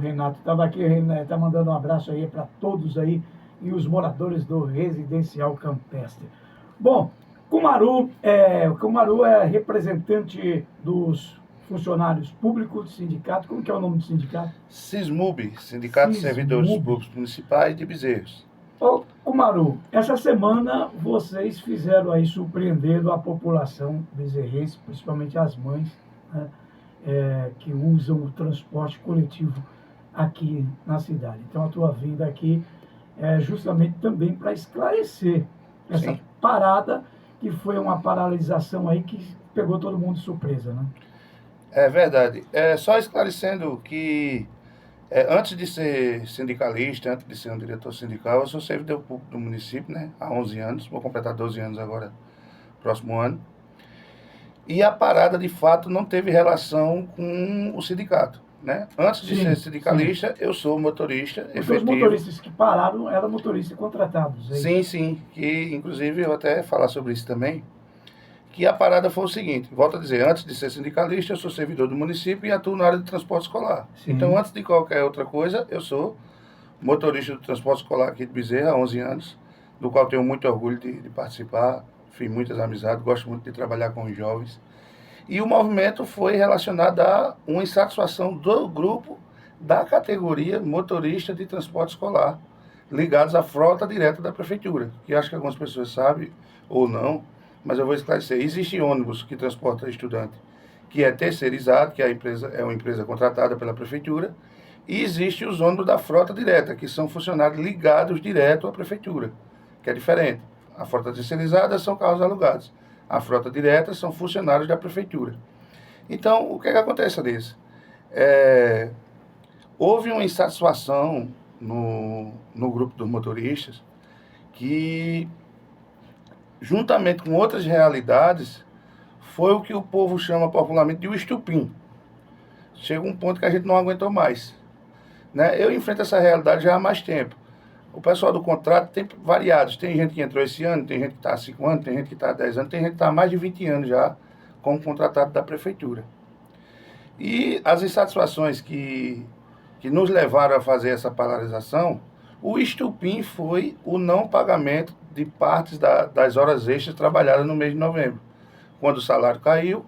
Renato estava aqui, Renato está mandando um abraço aí para todos aí e os moradores do Residencial Campestre. Bom, o Kumaru é representante dos funcionários públicos do sindicato. Como que é o nome do sindicato? SISMUB, Sindicato de Servidores Públicos Municipais de Bezerros. Ô, Kumaru, essa semana vocês fizeram aí surpreendendo a população bezerrense, principalmente as mães, né, que usam o transporte coletivo aqui na cidade. Então a tua vinda aqui é justamente também para esclarecer essa parada, que foi uma paralisação aí que pegou todo mundo de surpresa, né? É verdade. Só esclarecendo que antes de ser sindicalista, antes de ser um diretor sindical, eu sou servidor público do município, né? Há 11 anos, vou completar 12 anos agora, próximo ano. E a parada, de fato, não teve relação com o sindicato, né? Antes de ser sindicalista, eu sou motorista efetivo. Os motoristas que pararam eram motoristas contratados. Sim, que inclusive eu até falar sobre isso também, que a parada foi o seguinte, volto a dizer, antes de ser sindicalista, eu sou servidor do município e atuo na área de transporte escolar. Sim. Então, antes de qualquer outra coisa, eu sou motorista do transporte escolar aqui de Bezerra há 11 anos, do qual tenho muito orgulho de participar, fiz muitas amizades, gosto muito de trabalhar com os jovens. E o movimento foi relacionado a uma insatisfação do grupo da categoria motorista de transporte escolar, ligados à frota direta da prefeitura, que acho que algumas pessoas sabem ou não, mas eu vou esclarecer. Existe ônibus que transporta estudante, que é terceirizado, que é uma empresa contratada pela prefeitura, e existe os ônibus da frota direta, que são funcionários ligados direto à prefeitura, que é diferente. A frota terceirizada são carros alugados. A frota direta são funcionários da prefeitura. Então, o que acontece, Alice? Houve uma insatisfação no grupo dos motoristas que, juntamente com outras realidades, foi o que o povo chama popularmente de o estupim. Chega um ponto que a gente não aguentou mais, né? Eu enfrento essa realidade já há mais tempo. O pessoal do contrato tem variados. Tem gente que entrou esse ano, tem gente que está há 5 anos, tem gente que está há 10 anos, tem gente que está há mais de 20 anos já como contratado da prefeitura. E as insatisfações que nos levaram a fazer essa paralisação, o estupim foi o não pagamento de partes das horas extras trabalhadas no mês de novembro. Quando o salário caiu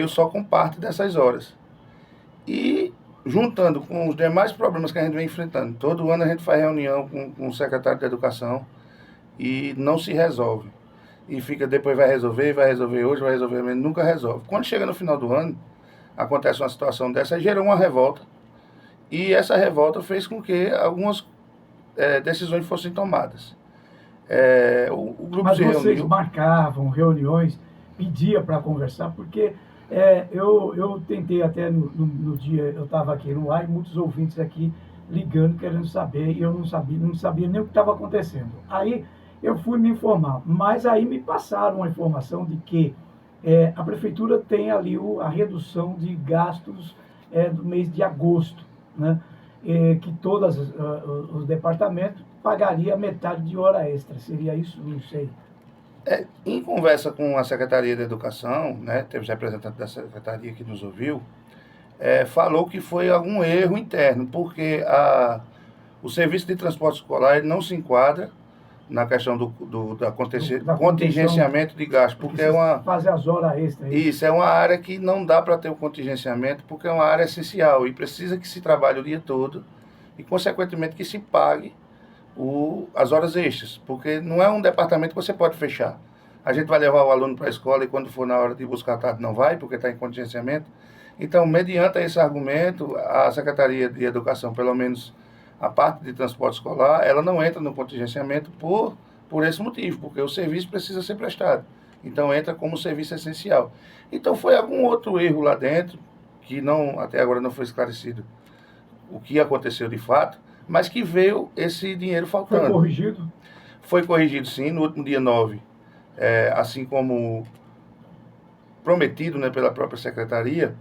só com parte dessas horas. E juntando com os demais problemas que a gente vem enfrentando, todo ano a gente faz reunião com o secretário de Educação e não se resolve. E fica, depois vai resolver hoje, vai resolver amanhã, nunca resolve. Quando chega no final do ano, acontece uma situação dessa, gerou uma revolta. E essa revolta fez com que algumas decisões fossem tomadas. O grupo Mas se reuniu. Vocês marcavam reuniões, pedia para conversar, porque eu tentei até no dia, eu estava aqui no ar, e muitos ouvintes aqui ligando, querendo saber, e eu não sabia nem o que estava acontecendo. Aí eu fui me informar, mas aí me passaram a informação de que a prefeitura tem ali a redução de gastos do mês de agosto, né? Que todos os departamentos pagariam metade de hora extra. Seria isso? Não sei. Em conversa com a Secretaria de Educação, né, teve representante da Secretaria que nos ouviu, falou que foi algum erro interno, porque o serviço de transporte escolar ele não se enquadra na questão do contingenciamento de gasto, porque fazer as horas extras. Isso, é uma área que não dá para ter o contingenciamento, porque é uma área essencial e precisa que se trabalhe o dia todo e, consequentemente, que se pague as horas extras, porque não é um departamento que você pode fechar. A gente vai levar o aluno para a escola e quando for na hora de buscar a tarde não vai, porque está em contingenciamento. Então, mediante esse argumento, a Secretaria de Educação, pelo menos a parte de transporte escolar, ela não entra no contingenciamento por esse motivo, porque o serviço precisa ser prestado. Então, entra como serviço essencial. Então, foi algum outro erro lá dentro, que até agora não foi esclarecido o que aconteceu de fato, mas que veio esse dinheiro faltando. Foi corrigido? Foi corrigido, sim, no último dia 9. Assim como prometido, né, pela própria secretaria,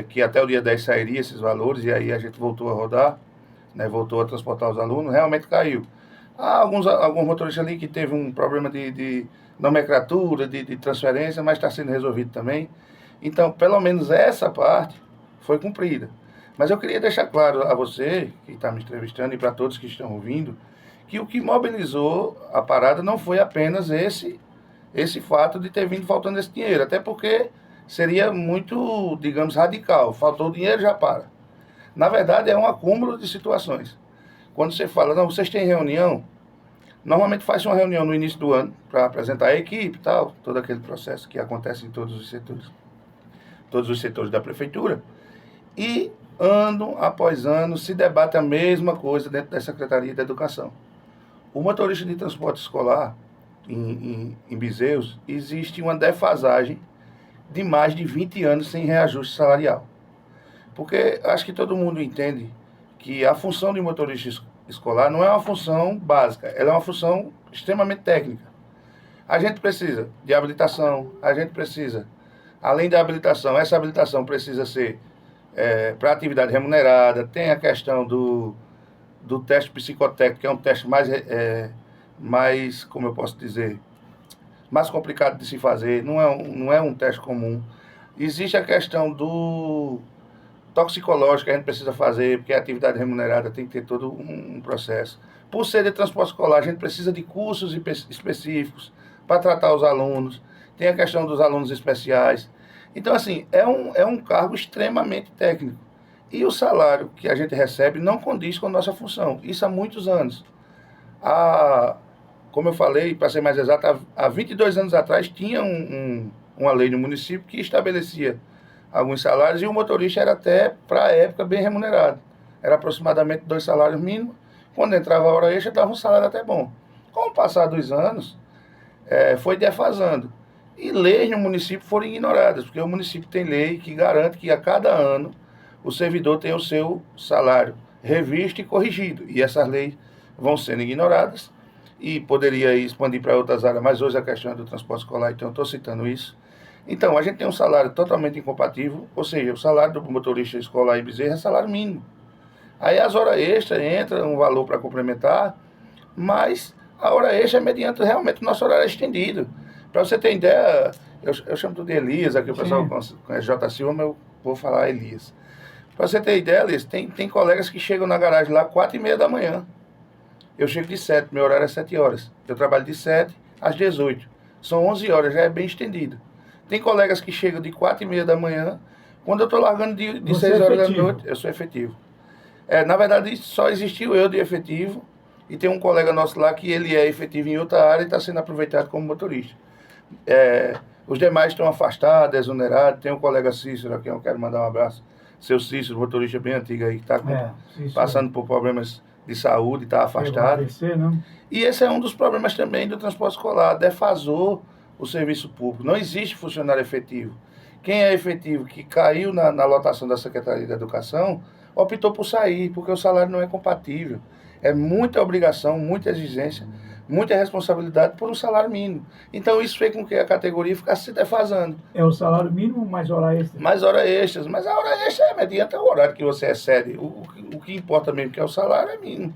que até o dia 10 sairia esses valores, e aí a gente voltou a rodar, né, voltou a transportar os alunos, realmente caiu. Há alguns motoristas ali que teve um problema de nomenclatura, de transferência, mas está sendo resolvido também. Então, pelo menos essa parte foi cumprida. Mas eu queria deixar claro a você, que está me entrevistando, e para todos que estão ouvindo, que o que mobilizou a parada não foi apenas esse fato de ter vindo faltando esse dinheiro, até porque seria muito, digamos, radical. Faltou o dinheiro, já para. Na verdade, é um acúmulo de situações. Quando você fala, não, vocês têm reunião, normalmente faz uma reunião no início do ano para apresentar a equipe e tal, todo aquele processo que acontece em todos os setores da prefeitura. E ano após ano se debate a mesma coisa dentro da Secretaria da Educação. O motorista de transporte escolar em Bezerros, existe uma defasagem de mais de 20 anos sem reajuste salarial. Porque acho que todo mundo entende que a função de motorista escolar não é uma função básica, ela é uma função extremamente técnica. A gente precisa de habilitação, a gente precisa, além da habilitação, essa habilitação precisa ser para atividade remunerada, tem a questão do teste psicotécnico, que é um teste mais, como eu posso dizer, mais complicado de se fazer, não é um teste comum. Existe a questão do toxicológico que a gente precisa fazer, porque a atividade remunerada tem que ter todo um processo. Por ser de transporte escolar, a gente precisa de cursos específicos para tratar os alunos, tem a questão dos alunos especiais. Então, assim, é um cargo extremamente técnico. E o salário que a gente recebe não condiz com a nossa função. Isso há muitos anos. Como eu falei, para ser mais exato, há 22 anos atrás tinha uma lei no município que estabelecia alguns salários e o motorista era até, para a época, bem remunerado. Era aproximadamente 2 salários mínimos. Quando entrava a hora extra, dava um salário até bom. Com o passar dos anos, foi defasando. E leis no município foram ignoradas, porque o município tem lei que garante que a cada ano o servidor tem o seu salário revisto e corrigido. E essas leis vão sendo ignoradas e poderia expandir para outras áreas, mas hoje a questão é do transporte escolar, então eu estou citando isso. Então, a gente tem um salário totalmente incompatível, ou seja, o salário do motorista escolar em Bezerra é salário mínimo. Aí as horas extras entra um valor para complementar, mas a hora extra é mediante realmente o nosso horário estendido. Para você ter ideia, eu chamo tudo de Elias, aqui o pessoal conhece J. Silva, mas eu vou falar Elias. Para você ter ideia, Elias, tem colegas que chegam na garagem lá 4h30 da manhã. Eu chego de 7, meu horário é 7 horas. Eu trabalho de 7 às 18. São 11 horas, já é bem estendido. Tem colegas que chegam de 4h30 da manhã, quando eu estou largando de 6 horas da noite, eu sou efetivo. Na verdade, só existiu eu de efetivo, e tem um colega nosso lá que ele é efetivo em outra área e está sendo aproveitado como motorista. Os demais estão afastados, exonerados. Tem um colega Cícero, a quem eu quero mandar um abraço. Seu Cícero, motorista bem antigo aí, que está passando por problemas de saúde, está afastado. ABC, não? E esse é um dos problemas também do transporte escolar. Defasou o serviço público. Não existe funcionário efetivo. Quem é efetivo, que caiu na lotação da Secretaria da Educação, optou por sair, porque o salário não é compatível. É muita obrigação, muita exigência, muita responsabilidade por um salário mínimo. Então isso fez com que a categoria ficasse se defasando. É o salário mínimo mais hora extra? Mais horas extras, mas a hora extra é mediante o horário que você excede. O que importa mesmo que é o salário é mínimo.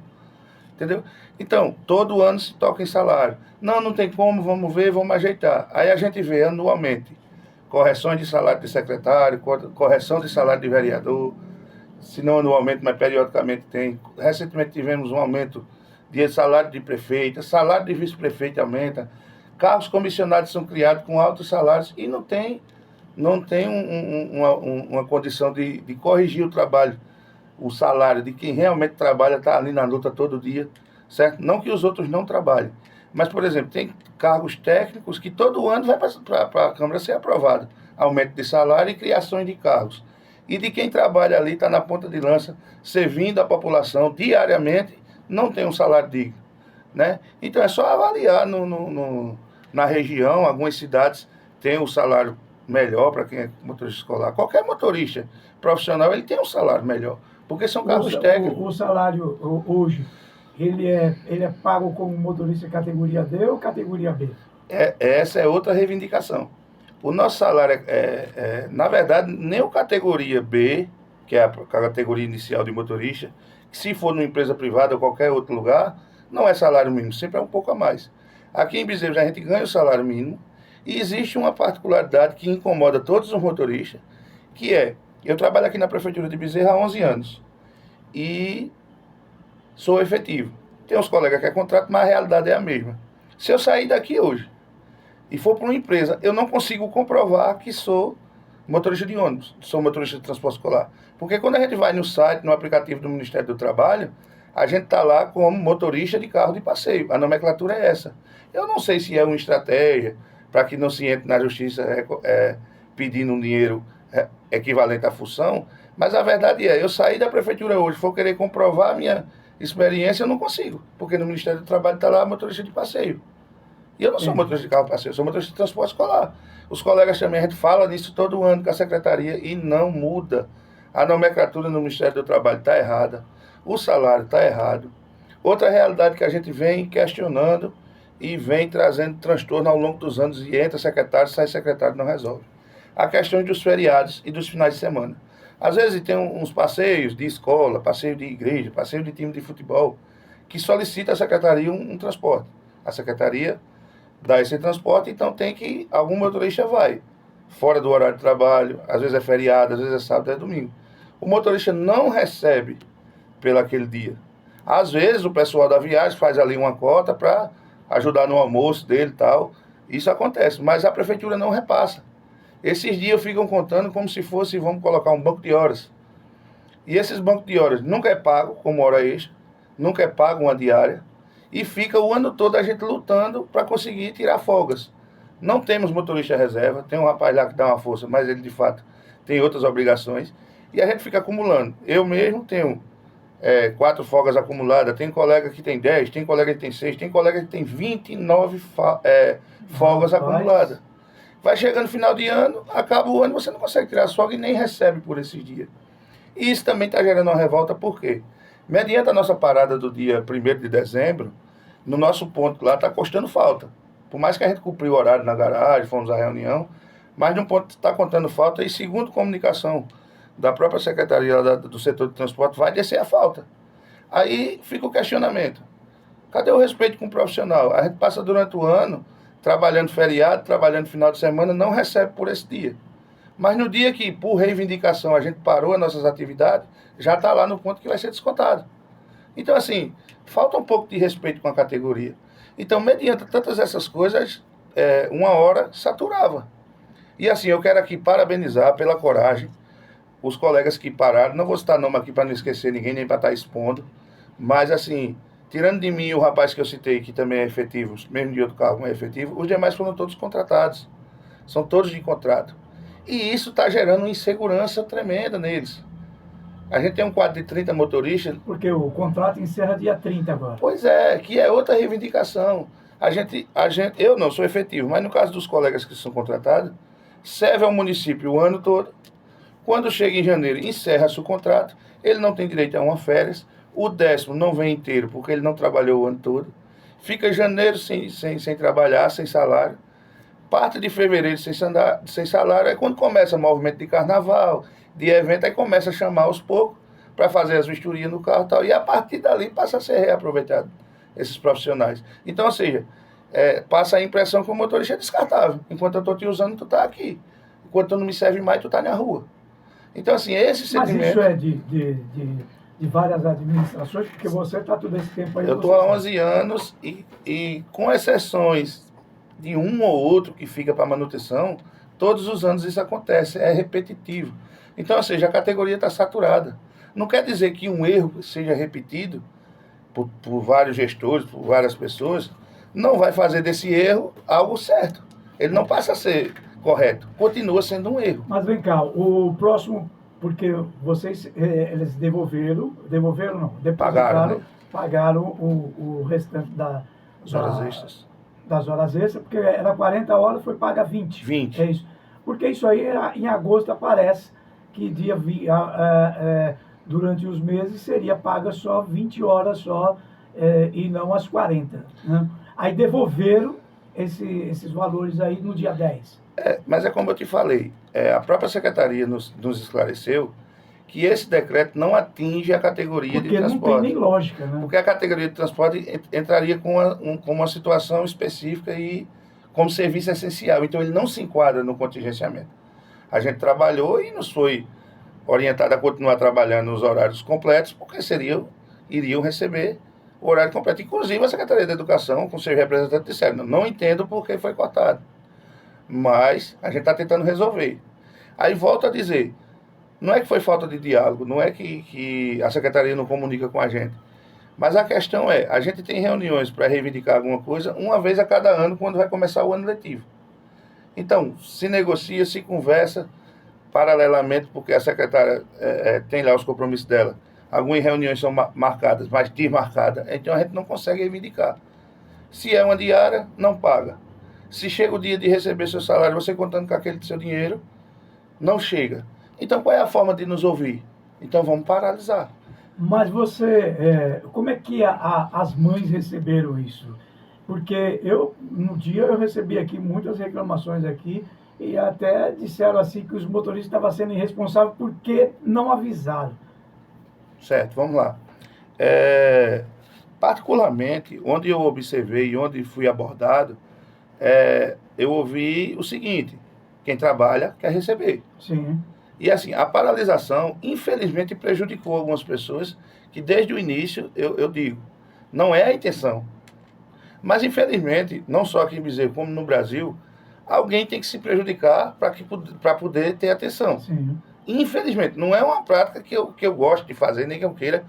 Entendeu? Então, todo ano se toca em salário. Não tem como, vamos ver, vamos ajeitar. Aí a gente vê anualmente correções de salário de secretário, correção de salário de vereador, se não anualmente, mas periodicamente tem. Recentemente tivemos um aumento de salário de prefeito, salário de vice-prefeito aumenta, cargos comissionados são criados com altos salários e não tem uma condição de corrigir o trabalho, o salário de quem realmente trabalha, está ali na luta todo dia, certo? Não que os outros não trabalhem, mas, por exemplo, tem cargos técnicos que todo ano vai para a Câmara ser aprovado, aumento de salário e criações de cargos. E de quem trabalha ali, está na ponta de lança, servindo a população diariamente, não tem um salário digno, né? Então é só avaliar na região, algumas cidades têm um salário melhor para quem é motorista escolar. Qualquer motorista profissional, ele tem um salário melhor, porque são cargos técnicos. O salário hoje, ele é pago como motorista categoria D ou categoria B? Essa é outra reivindicação. O nosso salário na verdade, nem o categoria B, que é a categoria inicial de motorista, que se for numa empresa privada ou qualquer outro lugar, não é salário mínimo, sempre é um pouco a mais. Aqui em Bezerros a gente ganha o salário mínimo e existe uma particularidade que incomoda todos os motoristas, que Eu trabalho aqui na Prefeitura de Bezerra há 11 anos e sou efetivo. Tem uns colegas que é contrato, mas a realidade é a mesma. Se eu sair daqui hoje e for para uma empresa, eu não consigo comprovar que sou motorista de ônibus, sou motorista de transporte escolar. Porque quando a gente vai no site, no aplicativo do Ministério do Trabalho, a gente está lá como motorista de carro de passeio. A nomenclatura é essa. Eu não sei se é uma estratégia para que não se entre na justiça pedindo um dinheiro equivalente à função, mas a verdade é, eu saí da prefeitura hoje, for querer comprovar a minha experiência, eu não consigo, porque no Ministério do Trabalho está lá motorista de passeio. E eu não sou motorista de carro de passeio, eu sou motorista de transporte escolar. Os colegas também, a gente fala nisso todo ano com a secretaria e não muda. A nomenclatura no Ministério do Trabalho está errada, o salário está errado. Outra realidade que a gente vem questionando e vem trazendo transtorno ao longo dos anos, e entra secretário, sai secretário, não resolve. A questão dos feriados e dos finais de semana. Às vezes tem uns passeios de escola, passeio de igreja, passeio de time de futebol, que solicita à secretaria um transporte. A secretaria dá esse transporte, então tem que, algum motorista vai, fora do horário de trabalho, às vezes é feriado, às vezes é sábado, é domingo. O motorista não recebe pelo aquele dia. Às vezes o pessoal da viagem faz ali uma cota para ajudar no almoço dele e tal. Isso acontece, mas a prefeitura não repassa. Esses dias ficam contando como se fosse, vamos colocar um banco de horas. E esses bancos de horas nunca é pago como hora extra, nunca é pago uma diária, e fica o ano todo a gente lutando para conseguir tirar folgas. Não temos motorista reserva, tem um rapaz lá que dá uma força, mas ele de fato tem outras obrigações, e a gente fica acumulando. Eu mesmo tenho 4 folgas acumuladas, tem colega que tem 10, tem colega que tem 6, tem colega que tem 29 folgas acumuladas. Vai chegando no final de ano, acaba o ano, você não consegue tirar a folga e nem recebe por esses dias. E isso também está gerando uma revolta, por quê? Mediante a nossa parada do dia 1º de dezembro, no nosso ponto lá está custando falta. Por mais que a gente cumpriu o horário na garagem, fomos à reunião, mas no ponto está contando falta e, segundo comunicação da própria secretaria do setor de transporte, vai descer a falta. Aí fica o questionamento. Cadê o respeito com o profissional? A gente passa durante o ano trabalhando feriado, trabalhando final de semana, não recebe por esse dia. Mas no dia que, por reivindicação, a gente parou as nossas atividades, já está lá no ponto que vai ser descontado. Então, assim, falta um pouco de respeito com a categoria. Então, mediante tantas essas coisas, uma hora saturava. E assim, eu quero aqui parabenizar pela coragem os colegas que pararam. Não vou citar nome aqui para não esquecer ninguém, nem para estar expondo. Mas, assim, tirando de mim o rapaz que eu citei, que também é efetivo, mesmo de outro cargo, é efetivo, os demais foram todos contratados. São todos de contrato. E isso está gerando uma insegurança tremenda neles. A gente tem um quadro de 30 motoristas. Porque o contrato encerra dia 30 agora. Pois é, que é outra reivindicação. Eu não sou efetivo, mas no caso dos colegas que são contratados, serve ao município o ano todo. Quando chega em janeiro, encerra-se o contrato, ele não tem direito a uma férias, o 10º não vem inteiro porque ele não trabalhou o ano todo. Fica janeiro sem trabalhar, sem salário. Parte de fevereiro sem salário, aí quando começa o movimento de carnaval, de evento, aí começa a chamar aos poucos para fazer as vistorias no carro e tal, e a partir dali passa a ser reaproveitado esses profissionais. Então, ou seja, passa a impressão que o motorista é descartável. Enquanto eu estou te usando, tu está aqui. Enquanto tu não me serve mais, tu está na rua. Então, assim, esse sentimento... Mas isso é de várias administrações, porque você está todo esse tempo aí... Eu estou há 11 anos e com exceções de um ou outro que fica para manutenção, todos os anos isso acontece, é repetitivo. Então, ou seja, a categoria está saturada. Não quer dizer que um erro seja repetido por vários gestores, por várias pessoas, não vai fazer desse erro algo certo. Ele não passa a ser correto, continua sendo um erro. Mas vem cá, o próximo, porque vocês, eles devolveram não, depositaram, né? Pagaram o restante das horas extras. Das horas extras, porque era 40 horas, foi paga 20. 20. É isso. Porque isso aí, em agosto, aparece que durante os meses seria paga só 20 horas só, e não as 40. Né? Aí devolveram esses valores aí no dia 10. Mas é como eu te falei, a própria secretaria nos esclareceu que esse decreto não atinge a categoria de transporte. Porque não tem nem lógica, né? Porque a categoria de transporte entraria com uma situação específica e como serviço essencial. Então ele não se enquadra no contingenciamento. A gente trabalhou e nos foi orientado a continuar trabalhando nos horários completos, porque iriam receber o horário completo. Inclusive, a Secretaria da Educação, com seus representantes, disseram, não entendo por que foi cortado, mas a gente está tentando resolver. Aí volto a dizer, não é que foi falta de diálogo, não é que a Secretaria não comunica com a gente, mas a questão é, a gente tem reuniões para reivindicar alguma coisa uma vez a cada ano, quando vai começar o ano letivo. Então, se negocia, se conversa, paralelamente, porque a secretária tem lá os compromissos dela. Algumas reuniões são marcadas, mas desmarcadas. Então, a gente não consegue reivindicar. Se é uma diária, não paga. Se chega o dia de receber seu salário, você contando com aquele seu dinheiro, não chega. Então, qual é a forma de nos ouvir? Então, vamos paralisar. Mas como é que as mães receberam isso? Porque no dia eu recebi aqui muitas reclamações aqui e até disseram assim que os motoristas estavam sendo irresponsáveis porque não avisaram. Certo, vamos lá. Particularmente, onde eu observei e onde fui abordado, eu ouvi o seguinte, quem trabalha quer receber. Sim. E assim, a paralisação, infelizmente, prejudicou algumas pessoas que desde o início, eu digo, não é a intenção. Mas, infelizmente, não só aqui em Bezerro, como no Brasil, alguém tem que se prejudicar para poder ter atenção. Sim. Infelizmente, não é uma prática que eu gosto de fazer, nem que eu queira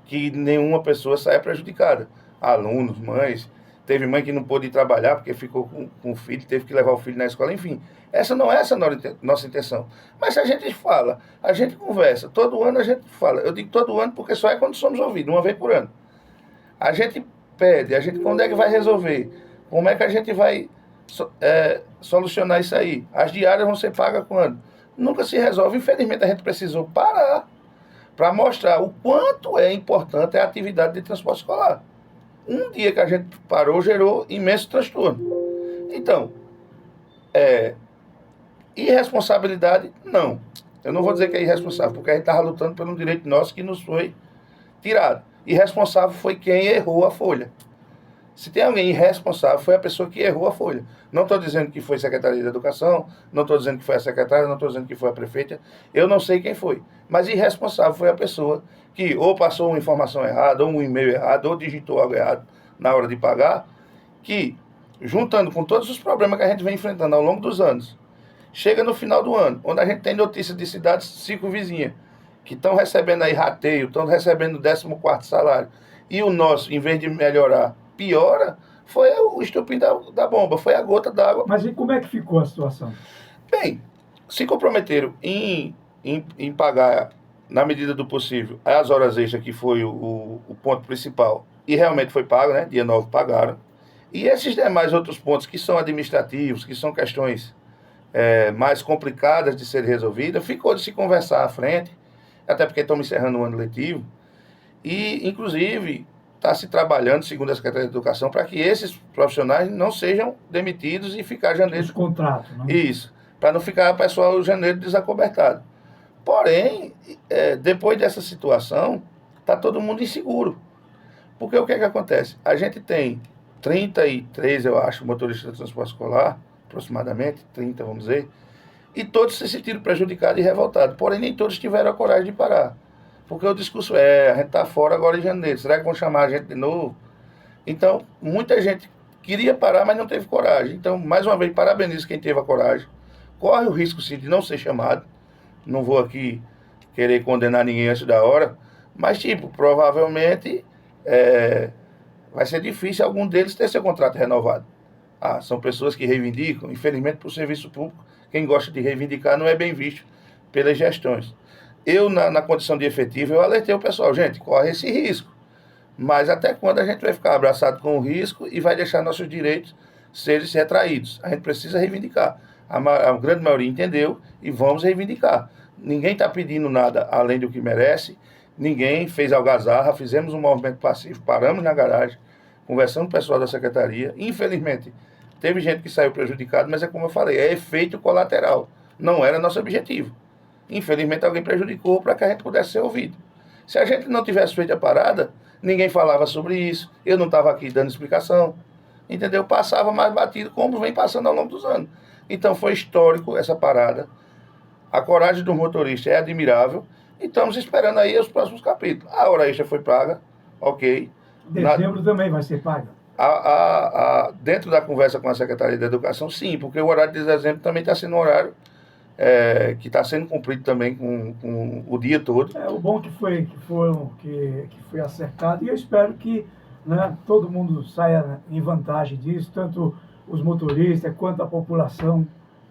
que nenhuma pessoa saia prejudicada. Alunos, mães, teve mãe que não pôde ir trabalhar porque ficou com o filho, teve que levar o filho na escola, enfim. Essa não é essa nossa intenção. Mas se a gente fala, a gente conversa, todo ano a gente fala. Eu digo todo ano porque só é quando somos ouvidos, uma vez por ano. A gente pede, quando é que vai resolver? Como é que a gente vai solucionar isso aí? As diárias vão ser pagas quando? Nunca se resolve. Infelizmente, a gente precisou parar para mostrar o quanto é importante a atividade de transporte escolar. Um dia que a gente parou, gerou imenso transtorno. Então, irresponsabilidade, não. Eu não vou dizer que é irresponsável, porque a gente estava lutando por um direito nosso que nos foi tirado. Irresponsável foi quem errou a folha. Se tem alguém irresponsável, foi a pessoa que errou a folha. Não estou dizendo que foi a Secretaria da Educação, não estou dizendo que foi a secretária, não estou dizendo que foi a prefeita, eu não sei quem foi. Mas irresponsável foi a pessoa que ou passou uma informação errada, ou um e-mail errado, ou digitou algo errado na hora de pagar, que, juntando com todos os problemas que a gente vem enfrentando ao longo dos anos, chega no final do ano, onde a gente tem notícias de cidades circunvizinhas, que estão recebendo aí rateio, estão recebendo o 14º salário, e o nosso, em vez de melhorar, piora, foi o estupim da bomba, foi a gota d'água. Mas e como é que ficou a situação? Bem, se comprometeram em pagar, na medida do possível, as horas extras, que foi o ponto principal, e realmente foi pago, né? Dia 9 pagaram. E esses demais outros pontos que são administrativos, que são questões mais complicadas de serem resolvidas, ficou de se conversar à frente, até porque estamos encerrando o ano letivo, e, inclusive, está se trabalhando, segundo a Secretaria de Educação, para que esses profissionais não sejam demitidos e ficar janeiro... Os contratos, né? Isso, para não ficar o pessoal janeiro desacobertado. Porém, depois dessa situação, está todo mundo inseguro. Porque o que é que acontece? A gente tem 33, eu acho, motoristas de transporte escolar, aproximadamente, 30, vamos dizer, e todos se sentiram prejudicados e revoltados. Porém, nem todos tiveram a coragem de parar. Porque o discurso a gente está fora agora em janeiro, será que vão chamar a gente de novo? Então, muita gente queria parar, mas não teve coragem. Então, mais uma vez, parabenizo quem teve a coragem. Corre o risco, sim, de não ser chamado. Não vou aqui querer condenar ninguém antes da hora, mas, provavelmente vai ser difícil algum deles ter seu contrato renovado. São pessoas que reivindicam, infelizmente, para o serviço público, quem gosta de reivindicar não é bem visto pelas gestões. Eu, na condição de efetivo, eu alertei o pessoal, gente, corre esse risco. Mas até quando a gente vai ficar abraçado com o risco e vai deixar nossos direitos serem retraídos? A gente precisa reivindicar. A grande maioria entendeu e vamos reivindicar. Ninguém está pedindo nada além do que merece, ninguém fez algazarra, fizemos um movimento passivo, paramos na garagem, conversando com o pessoal da secretaria. Infelizmente, teve gente que saiu prejudicada, mas é como eu falei, é efeito colateral. Não era nosso objetivo. Infelizmente, alguém prejudicou para que a gente pudesse ser ouvido. Se a gente não tivesse feito a parada, ninguém falava sobre isso, eu não estava aqui dando explicação, entendeu? Passava mais batido, como vem passando ao longo dos anos. Então, foi histórico essa parada. A coragem do motorista é admirável e estamos esperando aí os próximos capítulos. A hora extra foi paga, ok. Dezembro também vai ser paga. Dentro da conversa com a Secretaria de Educação, sim, porque o horário de dezembro também está sendo um horário que está sendo cumprido também com o dia todo. O bom que foi acertado, e eu espero que, né, todo mundo saia em vantagem disso, tanto os motoristas quanto a população.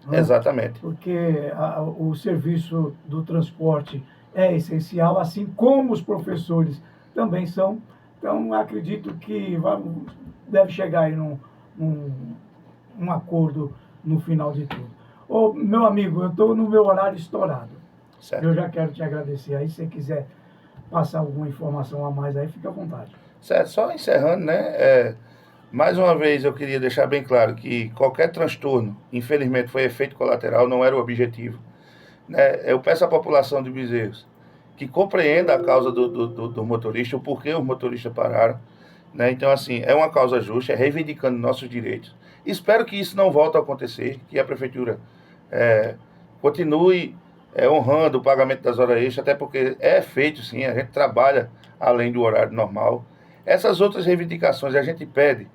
Né? Exatamente. Porque o serviço do transporte é essencial, assim como os professores também são. Então, acredito que deve chegar aí num acordo no final de tudo. Ô, meu amigo, eu estou no meu horário estourado. Certo. Eu já quero te agradecer aí. Se você quiser passar alguma informação a mais aí, fica à vontade. Certo, só encerrando, né? Mais uma vez eu queria deixar bem claro que qualquer transtorno, infelizmente, foi efeito colateral, não era o objetivo. Né? Eu peço à população de Bezerros que compreenda a causa do motorista, o porquê os motoristas pararam. Né? Então, assim, é uma causa justa, é reivindicando nossos direitos. Espero que isso não volte a acontecer, que a Prefeitura continue honrando o pagamento das horas extras, até porque é feito, sim, a gente trabalha além do horário normal. Essas outras reivindicações a gente pede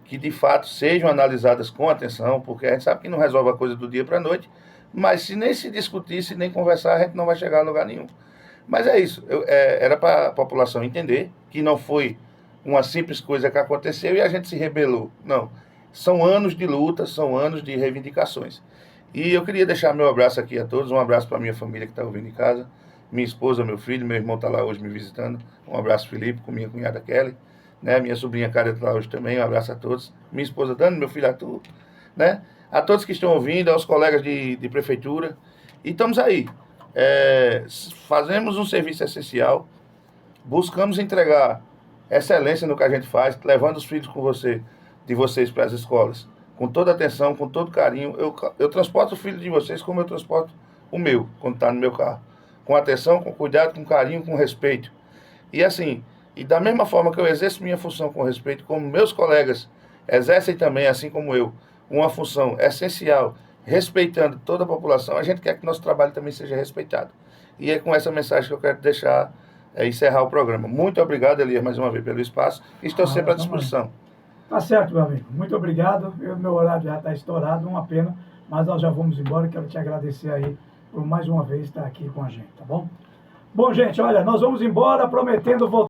que de fato sejam analisadas com atenção, porque a gente sabe que não resolve a coisa do dia para a noite, mas se nem se discutir, se nem conversar, a gente não vai chegar a lugar nenhum. Mas é isso, era para a população entender que não foi uma simples coisa que aconteceu e a gente se rebelou. Não, são anos de luta, são anos de reivindicações. E eu queria deixar meu abraço aqui a todos, um abraço para minha família que está ouvindo em casa, minha esposa, meu filho, meu irmão está lá hoje me visitando, um abraço Felipe, com minha cunhada Kelly, né? Minha sobrinha Cária está lá hoje também, um abraço a todos, minha esposa Dani, meu filho Arthur, né? A todos que estão ouvindo, aos colegas de prefeitura, e estamos aí, fazemos um serviço essencial, buscamos entregar excelência no que a gente faz, levando os filhos de vocês para as escolas, com toda atenção, com todo carinho. Eu transporto o filho de vocês como eu transporto o meu, quando está no meu carro. Com atenção, com cuidado, com carinho, com respeito. E assim, e da mesma forma que eu exerço minha função com respeito, como meus colegas exercem também, assim como eu, uma função essencial, respeitando toda a população, a gente quer que nosso trabalho também seja respeitado. E é com essa mensagem que eu quero deixar, encerrar o programa. Muito obrigado, Elias, mais uma vez pelo espaço. Estou sempre à disposição. Tá certo, meu amigo. Muito obrigado. Meu horário já está estourado, uma pena, mas nós já vamos embora. Quero te agradecer aí por mais uma vez estar aqui com a gente, tá bom? Bom, gente, olha, nós vamos embora prometendo voltar.